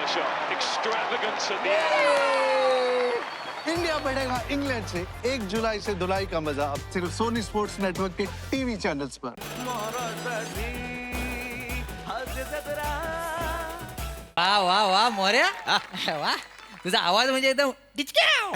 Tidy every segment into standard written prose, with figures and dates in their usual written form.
shot. Extravagance at the end. India बढ़ेगा England से 1 जुलाई से धुलाई का मजा अब सिर्फ सोनी स्पोर्ट्स नेटवर्क के टीवी चैनल्स पर। वा वा वा मोर्या वा तुझा आवाज म्हणजे एकदम डिचक्याव.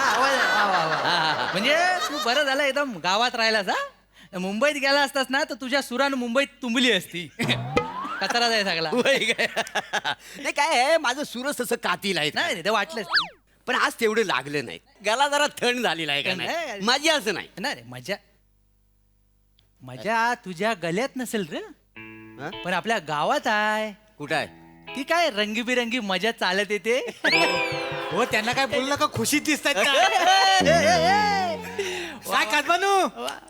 आवाज वा वा वा म्हणजे तू बरं झालं एकदम गावात राहिलास हा. मुंबईत गेला असतास ना तर तुझ्या सुरानं मुंबईत तुंबली असती. कचरा जाय सगळा. नाही काय आहे, माझं सूरच तसं कातील आहे नाही ते वाटलंच पण आज तेवढं लागलं नाही. गला जरा थंड झालेला आहे का नाही, नाही. माझी असं नाही. नाही रे मजा मजा तुझ्या गल्यात नसेल रे हा? पण आपल्या गावात आहे. कुठं आहे? ती काय रंगीबिरंगी मजा चालत येते. हो त्यांना काय बोललं का खुशीत दिसतात काय कदमानू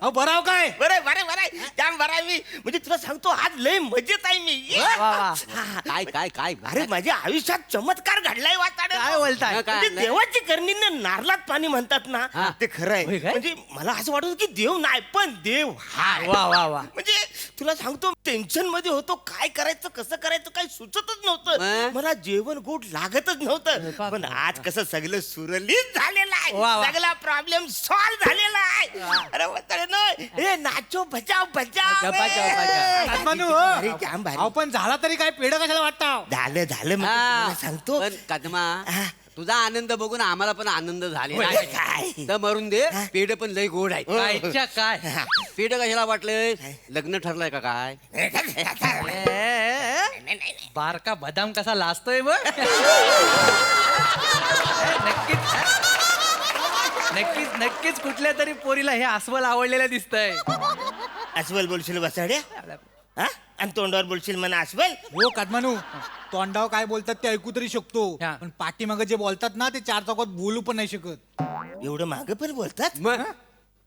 अहो बराव काय बरं बरं बरं जाम बरं मी म्हणजे तुला सांगतो आज लय मजेत आहे मी. वा, वा. काय काय काय अरे माझ्या आयुष्यात चमत्कार घडलाय काय बोलताय? म्हणजे देवाची करणी नारलात पाणी म्हणतात ना हा. ते खरं आहे. होय काय? म्हणजे मला असं वाटत होतं की देव नाही पण देव हाय. वा वा वा म्हणजे तुला सांगतो टेन्शन मध्ये होतो काय करायचं कसं करायचं काही सुचतच नव्हतं. अं? मला जेवण गोड लागतच नव्हतं बाप. पण आज कसं सगळं सुरळीत झालेलं वा, वा. आहे सगळा प्रॉब्लेम सॉल्व्ह झालेला आहे. अरे वताळेनो, ए नाचो बजाव बजाव कदमानू अरे, जाम भारी. अहो पण झाला तरी काय पेढ कशाला वाटतं झालं झालं मग हा, तुला सांगतो पण कदमा हा. तुझा आनंद बघून आम्हाला पण आनंद झालेला होय, आहे. काय? तर मरून दे पेढ पण लय गोड आहे. कायच्या काय पेढ कशाला वाटलंय? लग्न ठरलंय का काय? बारका बदाम कसा लाजतोय मग. नक्कीच नक्कीच नक्कीच कुठल्या तरी पोरीला हे अस्वल आवडलेलं दिसतंय. अस्वल बोलशील बसाड्या हा? आणि तोंडावर बोलशील म्हणा अस्वल. हो कदमानू तोंडावर काय बोलतात ते ऐकू तरी शकतो हा. पण पाठीमागे जे बोलतात ना ते 4 चौकात बोलू पण नाही शकत. एवढं माग पण बोलतात. मग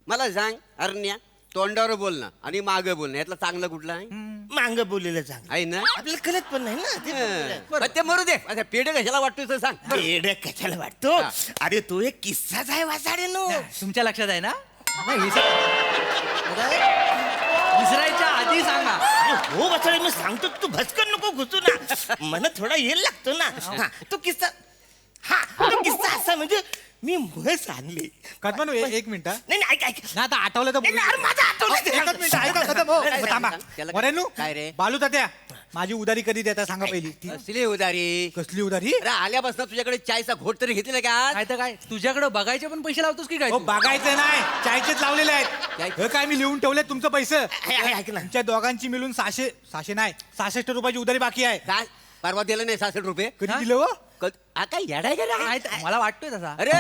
मला सांग अरण्या, तोंडावर बोलणं आणि मागं बोलणं यातलं चांगलं कुठलं आहे? मांग बोललेलं चांगलं आहे ना? आपल्याला कळत पण नाही ना ते बोललेलं. पण ते मरू दे. आता पेढ कशाला वाटतोय ते सांग. येडं कशाला वाटतो? अरे तो एक किस्साच आहे वासाडेनो. तुमच्या लक्षात आहे ना नाही, विसरायच्या आधी सांगा. हो वासाडे मी सांगतो तू भस्कन नको घुसू ना मला थोडा येल लागतो ना. हा, तो किस्सा तो किस्सा असा म्हणजे मी म्हस आणली. कदमानू एक मिनिट हा. नाही नाही, ऐक ऐक ना आता आठवलं तर नाही, नाही, अरे माझं आठवलं ते. एकच मिनिट ऐका कदम हो. नाही, थांबा त्याला- मोरेनू काय रे? बालू तात्या माझी उधारी कधी देता सांगा पहिली ती असली उदारी. कसली उधारी अरे आल्यापासून तुझ्याकडे चायचा घोट तरी घेतलेला का? काय तर काय तुझ्याकडे बघायचे पण पैसे लावतोस की काय हो तू? बघायचं नाही चायचेच लावलेले आहेत चाय- हे काय मी लिहून ठेवले तुमचं पैसे ऐक ना तुमच्या दोघांची मिळून 600 नाही 66 रुपयाची उधारी बाकी आहे काय परवा दिलं नाही 66 रुपये? कधी हा? दिलं हो हा काय येडाय का रे? काय तर- मला वाटतोय तसा. अरे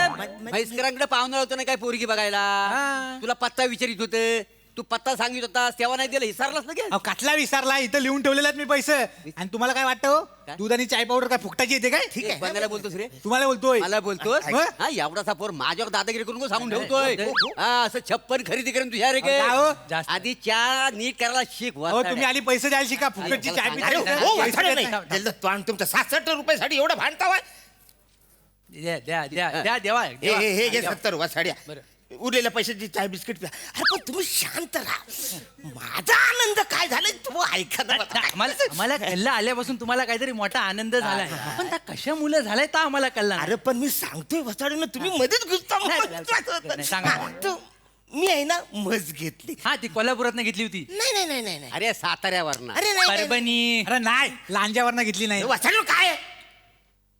म्हैसकरांकडे पाहुणा होतो ना काय पोरगी बघायला. हा. तुला पत्ता विचारित होते, तू पत्ता सांगित होतास तेव्हा नाही दिला, विसरलास ना अहो, कसला विसरला इथं लिहून ठेवलेले आहेत मी पैसे आणि तुम्हाला काय वाटतं हो? काय? दूध आणि चाय पावडर काय फुकटाची येते काय ठीक आहे बंगाला बोलतोस रे. तुम्हाला बोलतोय मला बोलतोस मग? हा एवढासा पोर माझ्यावर दादागिरी करून सांगून ठेवतोय. हा असं 56 खरेदी करून तुझ्या रे काय हो? जास्त. आधी चहा नीट करायला शिक. हो तुम्ही आली पैसे द्यायला शिका फुकटची चाय अरे, अरे पिता हो पैसे वासाडे देत नाही नाही. जल्द तो आणि तुमच्या 66 रुपयासाठी एवढं भांडता द्या द्या द्या द्या देवा देवा. हे घे 70 वासाड्या बरं. उरलेल्या पैशाची चाय बिस्किट प्या. अरे पण तुम्ही शांत राहा माझा आनंद काय झालाय तू ऐका ना. आम्हाला कल्ला आल्यापासून तुम्हाला काहीतरी मोठा आनंद झालाय पण त्या कशा मुलं झालाय तर आम्हाला कल्ला नाही. अरे पण मी सांगतोय वसाडून तुम्ही मध्येच घुसता नाही, सांगा. मी आहे ना मस घेतली. हा ती कोल्हापुरात घेतली होती. नाही नाही नाही नाही नाही. अरे साताऱ्यावर अरे नाही, नाही परभणी अरे नाही लांजावरनं घेतली नाही वसाडून काय आहे?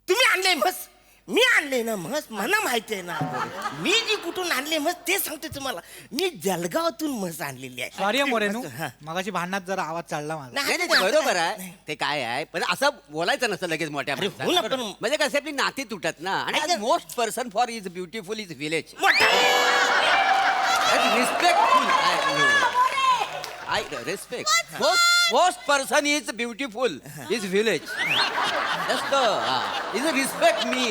तुम्ही आणले मस मी आणले ना मस मला माहिती आहे ना मी जी कुठून आणले मस ते सांगते तुम्हाला मी जलगावातून मस आणलेली आहे. सॉरी मोरेनू हा. मगाशी भांडणात जरा आवाज चढला माझा नाही, नाही नाही, बरोबर आहे ते काय आहे पण असं बोलायचं नसतं लगेच मोठ्या अरे, हो ना, पण- म्हणजे कसं आपली नाती तुटत ना. आणि most person for is beautiful is village respectful I respect. Most person is beautiful. Is village. That's the. Is respect me.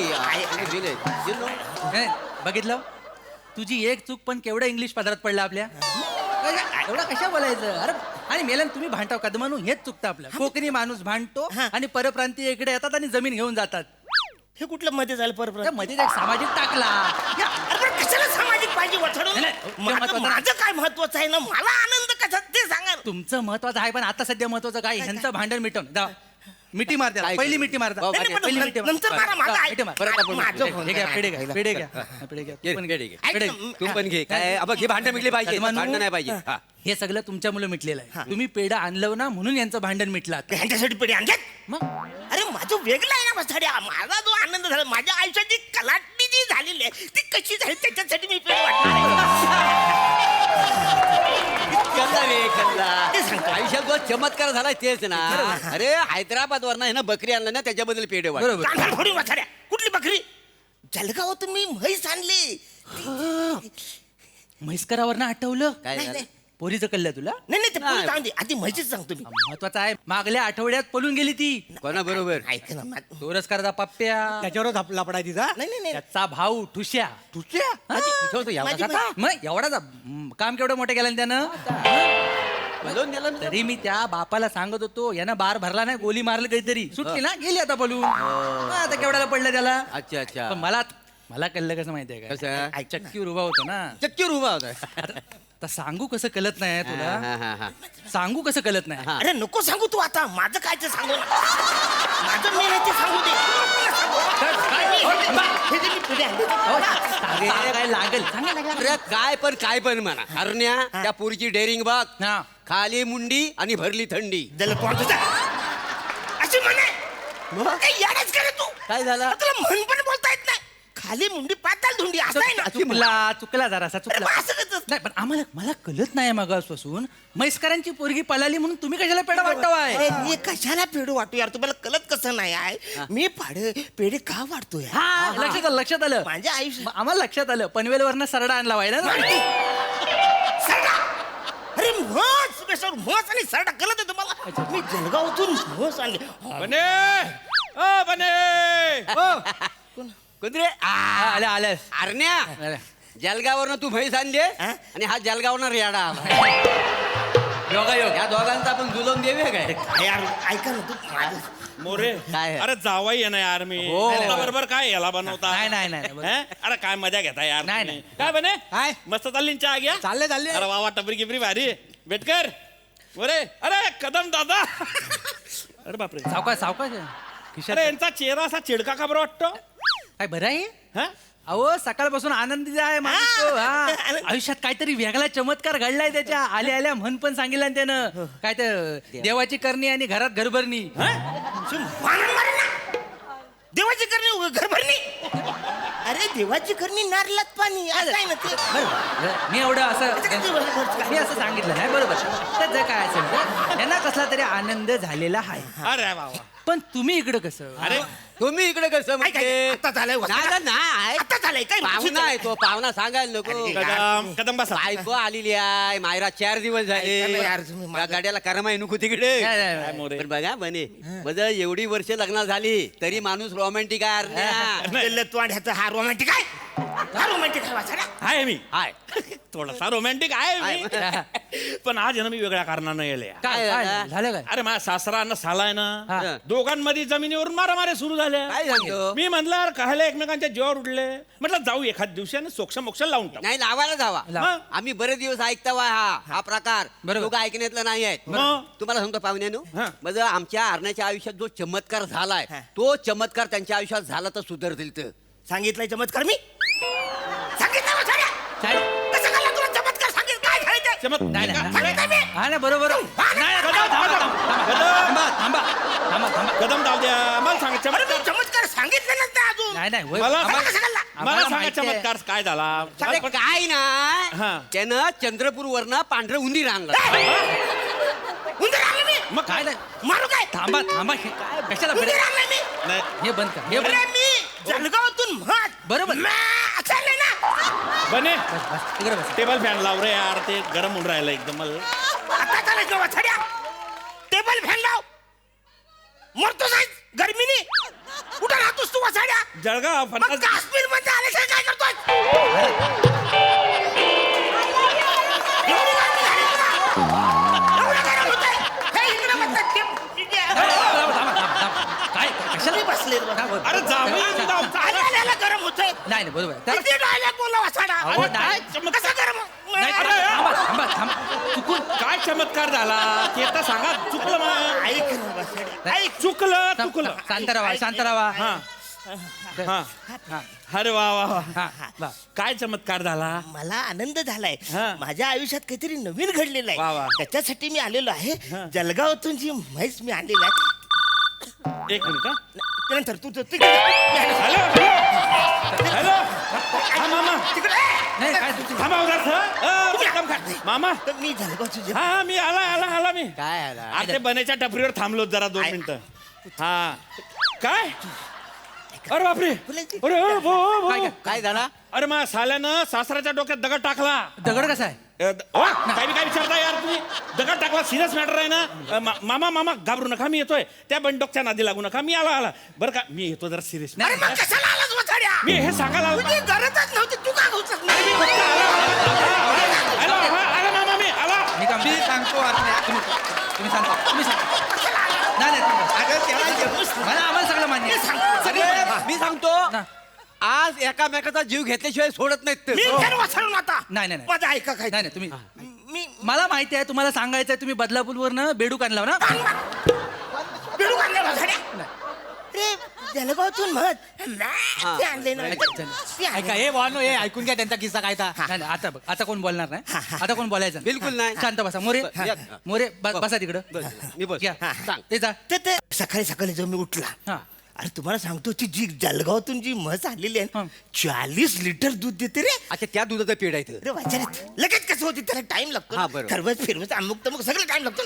In village. You know. हे, बघितलं तुझी एक चूक पण केवढं इंग्लिश पदरात पडलं आपल्या. एवढा कशा बोलायचं अरे आणि मेलन तुम्ही भांडताव कदमानू हेच चुकतं आपलं. कोकणी माणूस भांडतो आणि परप्रांतीय इकडे येतात आणि जमीन घेऊन जातात. हे कुठलं मध्ये झालं त्या परत मध्ये एक सामाजिक टाकला या, कशाला सामाजिक पाहिजे वचडून नाही, नाही, महत्वाचं माझं काय महत्वाचं आहे ना मला आनंद कसा ते सांगा ना. तुमचं महत्वाचं आहे पण आता सध्या महत्वाचं काय ह्यांचं भांडण मिटवून मिठी मार त्याला काय पहिली करू? मिठी मार हो, नाही, पण पहिली मिठी मार नंतर मारा, माझा मिठी मार. परत आपण- माझं हे घ्या पेढे घ्या पेढे घ्या पेढे घ्या घे, तू पण घे, घे. घे. ऐक पेढे ना, घे. तू पण घे काय अब हे भांडण मिटले पाहिजे यजमानू, भांडण नाही पाहिजे हा. हे सगळं तुमच्यामुळे मिटलेलं आहे तुम्ही पेढा आणलं ना म्हणून यांचं भांडण मिटलं आता. ह्यांच्यासाठी पेढे आणल्यात मग अरे माझं वेगळं आहे ना मसाड्या माझा जो आनंद झाला माझ्या आयुष्याची कलाटणी जी झालेली आहे ती कशी झाली त्याच्यासाठी मी पेढे कल्ला रे कल्ला ते सांगतो. आयुष्यात जो चमत्कार झालाय तेच ना अरे हैदराबाद वर ना बकरी आणलं ना त्याच्याबद्दल पेढे वाट बरोबर वाटणार थोडी मसाड्या कुठली बकरी जलगावातून मी म्हैस आणली म्हैसकरावर ना आठवलं काय नाही, झालं? नाही. पोरीचं कळलं तुला नाही नाही ते नाही. पुढे जाऊन दे आधी म्हैशीच सांगतो मी महत्वाचं आहे मागल्या आठवड्यात पळून गेली ती कोणा बरोबर ऐक ना तोरसकरचा पप्प्या त्याच्यावरच लपडाय तिचा नाही नाही नाही त्याचा भाऊ ठुश्या तुझ्या एवढा माझी मग एवढा काम केवढं मोठं केलं ना त्यानं बोलवून गेलं ना. तरी मी त्या बापाला सांगत होतो यानं बार भरला नाही गोली मारली काहीतरी सुटली ना गेली आता पळून आता केवढ्याला पडलं त्याला अच्छा अच्छा पण मला कळलं कसं माहितीये का कसं चक्कीवर उभा होता ना चक्कीवर उभा होता आता सांगू कसं कळत नाही हा, तुला हा, हा. सांगू कसं कळत नाही हा. अरे नको सांगू तू आता माझं काय ते सांगू ना. माझं मी नाही ते सांगू दे हे जे मी पुढे आणले अहो, सांगायला काय लागेल सांगायला काय अरे काय पण म्हणा हरण्या त्या पोरीची डेअरिंग बघ हा. खाली मुंडी आणि भरली थंडी त्याला तोंड तुझा अशी म्हणे काही याडच करे तू काय झालं तुला म्हण पण बोलता येत नाही खाली मुंडी पाताल धुंडी असं आहे ना चुकला जरासा अरे चुकला मग असं कसं? नाही पण मला कळत नाही मगापासून म्हैसकरांची पोरगी पळाली म्हणून तुम्ही कशाला पेढा वाटवाय अरे मी कशाला पेढे वाटतो यार तुम्हाला कळत कसं नाही आहे मी पेढे का वाटतो यार हा लक्षात आलं माझ्या आयुष्य मग आम्हाला लक्षात आलं पनवेलवरनं सरडा आणला व्हायला ना सरडा अरे म्हस स्पेशल म्हस आणि सरडा कळत आहे तुम्हाला मी जळगावातून म्हस आणली बने ओ बने कुत्रे आल्या हरण्या जलगावरनं तू म्हैस आणली हा? आणि हा जलगावरनं रेडा आला योगायोग या दोघांचा आपण जुलूम देऊया काय यार ऐका ना तू माझं मोरे काय? अरे जावाई आहे ना यार मी हो. तुला बरोबर काय याला बनवता नाही, बरोबर. हैं? अरे काय मजा घेता यार नाही, तुम्ही. नाही. काय बने काय? मस्त चालली ना चहा घ्या चालले अरे वा टपरी गिपरी भारी बेटकर मोरे अरे कदम दादा अरे बापरे सावकाश अरे यांचा चेहरा असा चिडका का बरं वाटतो काय बरं आहे हा अहो सकाळपासून आनंदी आहे माणूस तो, हा. आयुष्यात काहीतरी वेगळा चमत्कार घडलाय त्याच्या आल्या म्हण पण सांगितलं ना त्यानं काय तर देवाची करणी आणि घरात घरभरणी मारून मारून ना देवाची करणी घर भरणी अरे देवाची करणी नारलात पाणी असं आहे ना ते बरोबर. मी एवढं असं मी असं सांगितलं नाही बरोबर त्याचं काय असेल तर त्यांना कसला तरी आनंद झालेला आहे अरे वा वा. पण तुम्ही इकडं कसं अरे तुम्ही इकडे कसं काय म्हणजे आता झालंय नाही आता झालंय काय पाहुणा आहे तो पाहुणा सांगायला नको कदम कदम बसा बायको आलेली आहे मायरा 4 दिवस ऐका ना झाले यार तुम्ही त्या गाड्याला करमाई नको तिकडे काय मोरे पण बघा बने म्हणजे एवढी वर्ष लग्न झाली तरी माणूस रोमॅन्टिक आहे हरण्या. तोंड्याचा हा रोमॅन्टिक आहे हा रोमॅन्टिक आहे वाचाडा आहे मी हाय थोडासा रोमॅन्टिक आहे मी पण आज आहे ना मी वेगळ्या कारणानं येले काय झालं काय अरे माझ्या सासरा सालाय हा. ना दोघांमध्ये जमिनीवरून मारामाऱ्या सुरू झाल्या काय सांगतो मी म्हणलं यार कायला एकमेकांच्या जीवावर उडले म्हटलं जाऊ एखाद दिवसाने सोक्ष मोक्ष लावून टाकू नाही लावायला जावा लाव. आम्ही बरेच दिवस ऐकता वा हा प्रकार बरोबर. लोक ऐकण्यातलं नाही आहेत मग? तुम्हाला सांगतो पाहुण्यानो हा. म्हणजे आमच्या हरण्याच्या आयुष्यात जो चमत्कार झालाय तो चमत्कार त्यांच्या आयुष्यात झाला तर सुधारतील तर सांगितलंय चमत्कार मी सांगितलं वाचाडा कसं झालं तुला चमत्कार सांगितलं काय झालं ते चमत- नाही, नाही, सांगितलं मी हा ना बरोबर नाही, थांबा. कदम जाऊ द्या मला सांगा अरे मी चमत्कार चमत्कार सांगितलेलंच नाही अजून नाही होय. मला आम्हाला- कसं घडला? मला आम्हाला सांगा माहिती आहे. चमत्कार काय झाला अरे काय हा. ना त्यानं चंद्रपूर वरनं पांढरं उंदीर आणलं उंदीर आणलं मी मग काय नाही मारू काय थांबा हे काय कशाला उंदीर बरं- आणलं मी नाही हे बंद कर हे अरे बंद मी जळगावातून म्हट बरोबर. असं आणलंय ना बने बस इकडे बस टेबल फॅन लाव रे यार ते गरम होऊन राहिलं एकदम मला आता झालं का वाचाड्या टेबल फॅन लाव मरतो जायच गर्मीने कुठं राहतोस तू वाचाड्या जळगाव मग फणस काश्मीर मध्ये आले काय करतोय एवढी गर्मी झाली तुला? एवढं गरम होतंय? हे इकडं म्हणतात काय कशाला मी बसले अरे जाऊ गरम होतंय नाही बरोबर आहे. किती डायलॉग बोलला वाचाडा अहो, अरे काय? नाही. कसं गरम नाही, थांबा, थांबा, थांबा. चुकून काय चमत्कार झाला ते आता सांगा. चुकलं मला. ऐक ना वसाड्या, ऐक. चुकलं चुकलं. शांत राहा, शांत राहा. हा हा हा, अरे वा वा वा. हा, वा. काय चमत्कार झाला. मला आनंद झालाय. हा. माझ्या आयुष्यात काहीतरी नवीन घडलेलं वा, वा. आहे. त्याच्यासाठी मी आलेलो आहे. जळगावातून जी म्हैस मी आणलेली आहे. एक मिनिट हा. त्यानंतर तू तू- तिकडे जा. मी आलो. हॅलो हॅलो हा मामा तिकडे नाही काय तुझी थांबा उदास, तुम्ही हा. काम खा. मामा तर मी जळगावची जी- हा हा मी आला मी. काय आला? अरे ते बनेच्या टपरीवर थांबलो जरा 2 मिनिटं. हा काय अरे बापरे अरे ओ, भो, भो. काय- काय झाला? अरे मा साल्यानं सासऱ्याच्या डोक्यात दगड टाकला. दगड कसा आहे? काय बी काय विचारता यार तुम्ही. दगड टाकला सिरियस मॅटर आहे ना. मामा घाबरू नका मी येतोय. त्या बंडोकच्या नादी लागू नका. मी आला बरं का. मी येतो जरा सिरियस. अरे मग कशाला आलास वसाड्या? मी हे सांगायला आलो. तुझी गरजच नव्हती. तू का घुसत नाही? आला मामा मी आला. मी काम मी सांगतो तुम्ही सांगता तुम्ही सांगा. नाही नाही तुम्ही- अगं त्याला जेवूच नाही. मला आम्हाला सगळं मान्य आहे. अरे, मी सांगतो ना. आज एकामेकाचा जीव घेतल्याशिवाय सोडत नाहीत ते. मी घर वसळून आता. नाही, नाही, नाही. माझं ऐका काय. नाही नाही तुम्ही मी मला माहिती आहे तुम्हाला सांगायचं आहे तुम्ही बदलापूरवरनं बेडूक आणला ना. बेडू काढल्या वसाड्या. अरे जळगावातून म्हण. ते आणले ना. ते आणले. ऐका हे बोल हे ऐकून घ्या त्यांचा किस्सा काय था. नाही नाही, आता बघ आता कोण बोलणार नाही. आता कोण बोलायचं बिलकुल नाही. शांत बसा. मोरे मोरे बसा तिकडं. मी बस घ्या. सांग. ते जा. ते सकाळी सकाळी जेव्हा मी उठला. हा. अरे तुम्हाला सांगतो ती जी जळगावातून जी म्हस आणलेली आहे हा. ना, 40 लिटर दूध देते रे. अच्छा त्या दुधाचं पेढ आहे इथं. अरे वाचारे लगेच कसं होती त्याला टाइम लागतो. हा, बरोबर. खरवस फिरवस अमुक तमुक सगळं टाइम लागतो.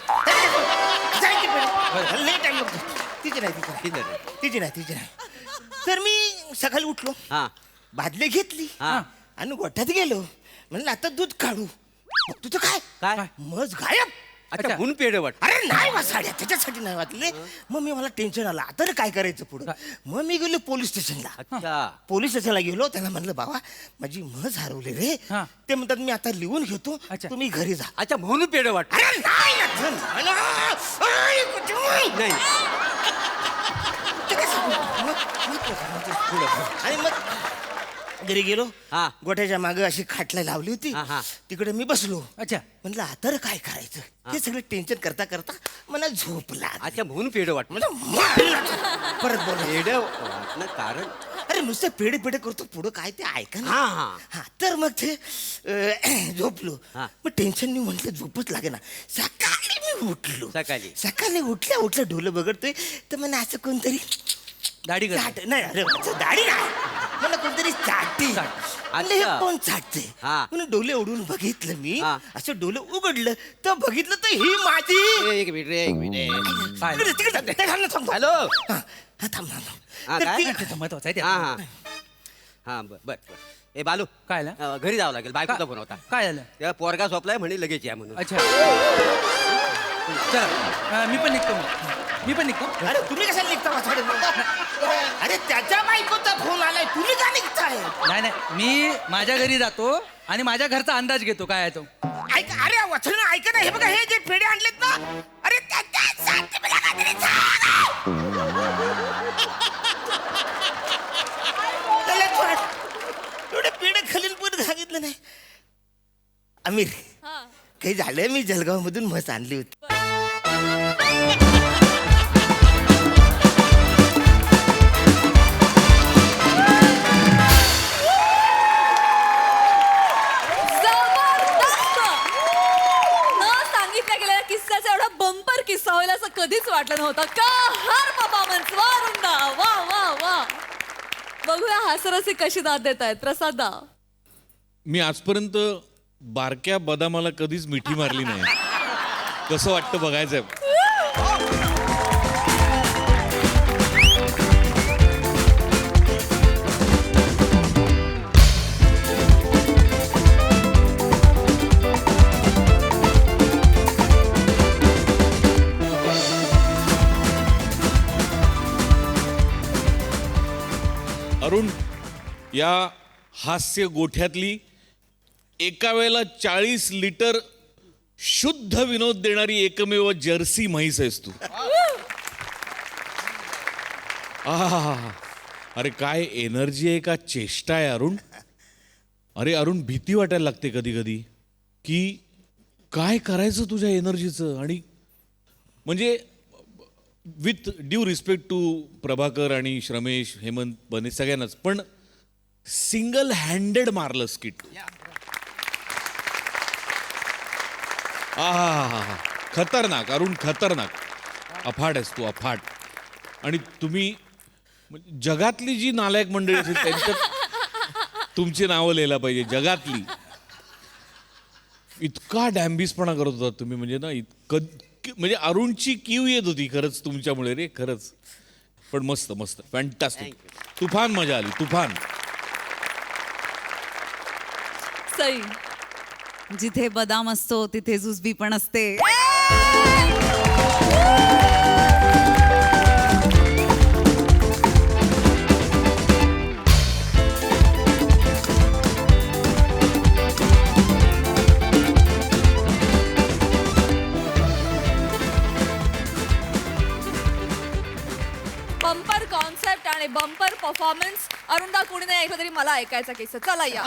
लई टाइम लागतो. तिची नाही. तर मी सकाळी उठलो. हा बादली घेतली हा. आणि गोठ्यात गेलो. म्हणलं आता दूध काढू. तुझं काय काय? म्हस गायब. अच्छा अच्छा. म्हणून पेढ वाट. अरे नाही वाचाड्या त्याच्यासाठी नाही वाचले. मग मी मला टेन्शन आलं आता रे काय करायचं पुढं. मग मी गेलो पोलीस स्टेशनला. अच्छा पोलीस स्टेशनला गेलो त्यांना म्हणलं बाबा माझी म्हस हरवली रे. हा. ते म्हणतात मी आता लिहून घेतो अच्छा. तुम्ही घरी जा. अच्छा म्हणून पेढ वाट. अरे नाही ना, धन, नाही ना. अय, कुठून? नाही ते कसं? आणि मग घरी गेलो. हा. गोठ्याच्या मागे अशी खाटला लावली होती. हा, हा. तिकडे मी बसलो. अच्छा म्हणलं आता रे काय करायचं. हे सगळं टेन्शन करता करता मला झोप लागली. अच्छा म्हणून पेढ वाट. म्हणलं, मारलं. परत बोल. पेढ वाटणं कारण अरे नुसतं पेढे पेढे करतो पुढं काय ते ऐका ना. हा, हा. हा तर मग ते झोपलो. हा. मग टेन्शन नाही म्हटलं झोपच लागे ना. सकाळी मी उठलो. सकाळी उठल्या डोलं बघडतोय तर मला असं कोणतरी दाढी कर. चाट नाही अरे दाढी नाही मला कोणतरी चाटते. म्हणलं, हे अच्छा. कोण चाटते. हा. म्हणून डोले उडून बघितलं मी. हा. असं डोलं उघडलं तर बघितलं तर ही माझी. एक मिनिट रे, एक मिनिट. काय? तिकडे जा, ते घाल ना, थांब. हॅलो. हा, हा, थांब थांब हा, तर काय? ती- त्याचं महत्वाचं आहे ते. हा हा हा बर ए बालू काय झालं? घरी जावं लागेल बायकोचा फोन होता. काय झालं? त्या पोरगा झोपलाय म्हणे लगेच या म्हणून. अच्छा चला मी पण निघतो मग. मी पण निघतो. अरे तुम्ही कशाला निघता वाचाडे. अरे त्याच्या बायकोचा फोन आलाय तुम्ही का निघताय. नाही नाही मी माझ्या घरी जातो आणि माझ्या घरचा अंदाज घेतो काय आहे तो. ऐक अरे वचन ऐक ना. हे बघा हे जे पेढे आणलेत ना. अरे त्याच्यासाठी मला काहीतरी सांग. त्याला थोडं- एवढे पेढे खालील पण सांगितलं नाही. आमिर काही झालं मी जळगाव मधून म्हस आणली होती. जबरदस्त! न सांगितल्या गेलेल्या किस्स्याचा एवढा बंपर किस्सा होईल असं कधीच वाटलं नव्हतं. का हर परफॉर्मन्स वारुंदा वा वा वा. बघूया हास्यरसिक कशी दाद देत आहेत. प्रसाद दा. मी आजपर्यंत बारक्या बदामाला कधीच मिठी मारली नाही. कसं वाटतं बघायचंय. अरुण या हास्य गोठ्यातली एका वेळेला 40 लिटर शुद्ध विनोद देणारी एकमेव जर्सी म्हैस आहेस तू. आहा, अरे काय एनर्जी आहे का चेष्टा आहे अरुण. अरे अरुण भीती वाटायला लागते कधी कधी. की काय करायचं तुझ्या एनर्जीचं. आणि म्हणजे with due respect to Prabhakar आणि श्रमेश, हेमंत, बने सगळ्यांनाच, पण सिंगल हँडेड मारलं स्किट. हा खतरनाक अरुण, खतरनाक. अफाट आहेस तू, अफाट. आणि तुम्ही म्हणजे जगातली जी नालायक मंडळी असेल त्यांच्यात तुमची नावं लिहायला पाहिजे, जगातली. इतका डॅम्बिसपणा करत होता तुम्ही, म्हणजे ना इतकं, म्हणजे अरुणची कीव येत होती खरंच तुमच्यामुळे रे, खरंच. पण मस्त मस्त, फॅन्टास्टिक, तुफान मजा आली, तुफान. सई. जिथे बदाम असतो तिथे जुजबी पण असते. बंपर कॉन्सेप्ट आणि बंपर परफॉर्मन्स. अरुणदा कुणी नाही ऐकलं तरी मला ऐकायचा किस्सा. चला या.